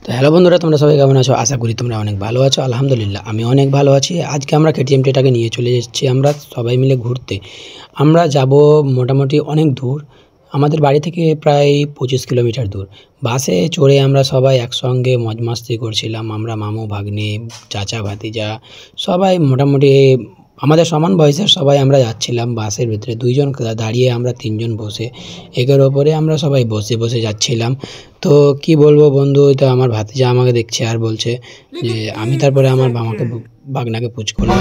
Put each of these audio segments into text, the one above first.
তো হ্যালো বন্ধুরা, তোমরা সবাই কেমন আছো? আশা করি তোমরা অনেক ভালো আছো। আলহামদুলিল্লাহ আমি অনেক ভালো আছি। আজকে আমরা কেটিএমটাকে নিয়ে চলে এসেছি আমরা সবাই মিলে ঘুরতে। আমরা যাব মোটামুটি অনেক দূর, আমাদের বাড়ি থেকে প্রায় 25 কিলোমিটার দূর। বাসে চড়ে আমরা সবাই একসঙ্গে মজ মাস্তি করছিলাম। আমরা মামু ভাগ্নে, চাচা ভাতিজা সবাই মোটামুটি আমাদের সমান বয়সের সবাই আমরা যাচ্ছিলাম বাসের ভিতরে। দুইজন দাঁড়িয়ে, আমরা তিনজন বসে, একের ওপরে আমরা সবাই বসে বসে যাচ্ছিলাম। তো কি বলবো বন্ধু, তো আমার ভাতিজা আমাকে দেখছে আর বলছে যে আমি, তারপরে আমার মামাকে বাগনাকে পুচ করলাম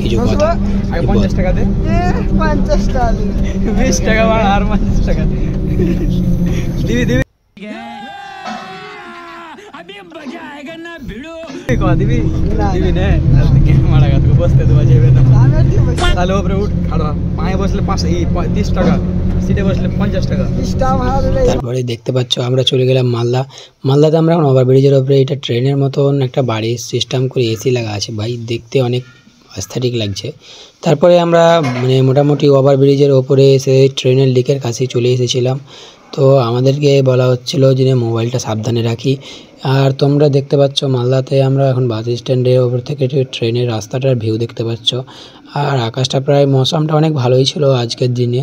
কিছু কথা। 50 টাকা দে, 50 টাকা দে, 20 টাকা বাড়া আর 50 টাকা দিবি দিবি अभी मजा आएगा ना भिड़ो को दिबी दिबी ने के मारा गा तो बसते तो बजेबे ना তাহলে উপরে উঠ খাড়া পায়ে বসলে 30 টাকা, সিটে বসলে 50 টাকা স্টাফ ভাড়া দিলে। তারপরে দেখতে পাচ্ছ আমরা চলে গেলাম মালদাতে। আমরা এখন ওভারব্রিজের উপরে, এটা ট্রেনের মতন একটা বাড়ির সিস্টেম করে এসি লাগা আছে ভাই, দেখতে অনেক অ্যাস্থেটিক লাগছে। তারপরে আমরা মানে মোটামুটি ওভারব্রিজের ওপরে এসে ট্রেনের লিকের কাছে চলে এসেছিলাম। তো আমাদেরকে বলা হচ্ছিল যে মোবাইলটা সাবধানে রাখি। আর তোমরা দেখতে পাচ্ছ মালদাতে আমরা এখন বাস স্ট্যান্ডের ওপর থেকে ট্রেনের রাস্তাটার ভিউ দেখতে পাচ্ছ। আর আকাশটা প্রায়, মৌসমটা অনেক ভালোই ছিল আজকের দিনে।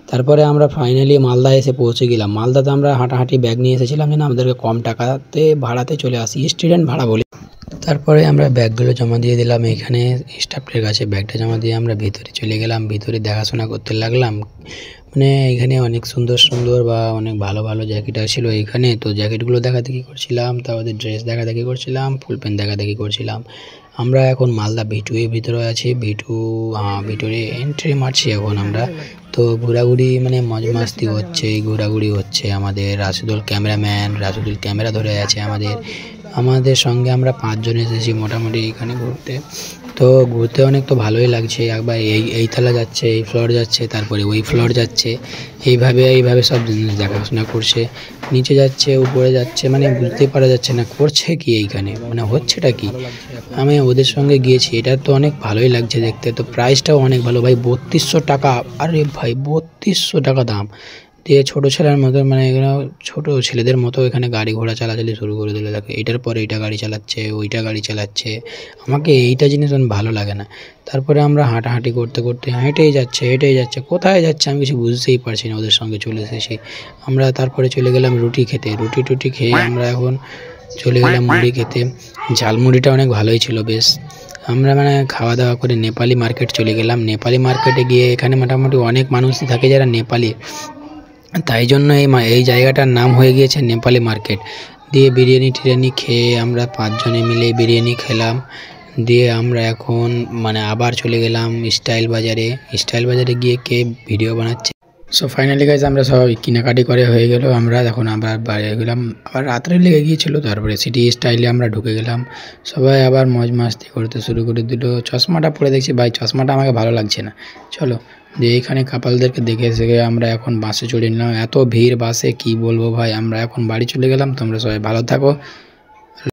তারপরে আমরা ফাইনালি মালদা এসে পৌঁছে গেলাম। মালদাতে আমরা হাঁটাহাঁটি ব্যাগ নিয়ে এসেছিলাম যেন আমাদেরকে কম টাকাতে ভাড়াতে চলে আসি, স্টুডেন্ট ভাড়া বলে। তারপরে আমরা ব্যাগগুলো জমা দিয়ে দিলাম এখানে স্টাফের কাছে। ব্যাগটা জমা দিয়ে আমরা ভিতরে চলে গেলাম, ভিতরে দেখাশোনা করতে লাগলাম। মানে এখানে অনেক সুন্দর সুন্দর বা অনেক ভালো ভালো জ্যাকেট ছিল এখানে। তো জ্যাকেটগুলো দেখাদেখি করছিলাম, তারপরে ড্রেস দেখাদেখি করছিলাম, ফুল প্যান্ট দেখাদেখি করছিলাম। আমরা এখন মালদা V2 এর ভিতরে আছি। ভিতরে এন্ট্রি মারছি এখন আমরা। তো ঘোরাঘুরি মানে মজ মাস্তি হচ্ছে, ঘোরাঘুরি হচ্ছে। আমাদের রাশিদুল ক্যামেরা ধরে আছে আমাদের সঙ্গে। আমরা 5 জন এসেছি মোটামুটি এখানে ঘুরতে। তো ঘুরতে অনেক তো ভালোই লাগছে। একবার এই তলা যাচ্ছে, এই ফ্লোর যাচ্ছে, তারপরে ওই ফ্লোর যাচ্ছে, এইভাবে সব জিনিস দেখাশোনা করছে। নিচে যাচ্ছে, উপরে যাচ্ছে, মানে বুঝতে পারা যাচ্ছে না করছে কি এইখানে, মানে হচ্ছেটা কি। আমি ওদের সঙ্গে গিয়েছি, এটা তো অনেক ভালোই লাগছে দেখতে। তো প্রাইসটাও অনেক ভালো ভাই, 3200 টাকা। আরে ভাই 3200 টাকা দাম দিয়ে ছোটো ছেলের মতো, মানে এখানে ছোটো ছেলেদের মতো এখানে গাড়ি ঘোড়া চালাচালি শুরু করে দিলে। দেখে এটার পরে এইটা গাড়ি চালাচ্ছে, ওইটা গাড়ি চালাচ্ছে। আমাকে এইটা জিনিস ভালো লাগে না। তারপরে আমরা হাঁটাহাঁটি করতে করতে হেঁটেই যাচ্ছে, কোথায় যাচ্ছে আমি কিছু বুঝতেই পারছি না। ওদের সঙ্গে চলে এসেছি আমরা। তারপরে চলে গেলাম রুটি খেতে। রুটি খেয়ে আমরা এখন চলে গেলাম মুড়ি খেতে। ঝালমুড়িটা অনেক ভালোই ছিল বেশ। আমরা মানে খাওয়া দাওয়া করে নেপালি মার্কেট চলে গেলাম। নেপালি মার্কেটে গিয়ে এখানে মোটামুটি অনেক মানুষই থাকে যারা নেপালি, তাই জন্য এই জায়গাটার নাম হয়ে গিয়েছে নেপালি মার্কেট। দিয়ে বিরিয়ানি খেয়ে আমরা 5 জনে মিলে বিরিয়ানি খেলাম। দিয়ে আমরা এখন মানে আবার চলে গেলাম স্টাইল বাজারে গিয়ে কে ভিডিও বানাচ্ছে। সো ফাইনালি গাইজ আমরা সবাই কেনাকাটি করে হয়ে গেল। আমরা এখন আবার বাইরে গেলাম, আবার রাত্রে লেগে গিয়েছিলো। তারপরে সিটি স্টাইলে আমরা ঢুকে গেলাম। সবাই আবার মজ মাস্তি করতে শুরু করে দিল। চশমাটা পরে দেখছি ভাই, চশমাটা আমাকে ভালো লাগছে না। চলো দিয়ে এইখানে কাপালদেরকে দেখে এসে আমরা এখন বাসে চড়ে নিলাম। এত ভিড় বাসে কি বলবো ভাই। আমরা এখন বাড়ি চলে গেলাম। তোমরা সবাই ভালো থাকো।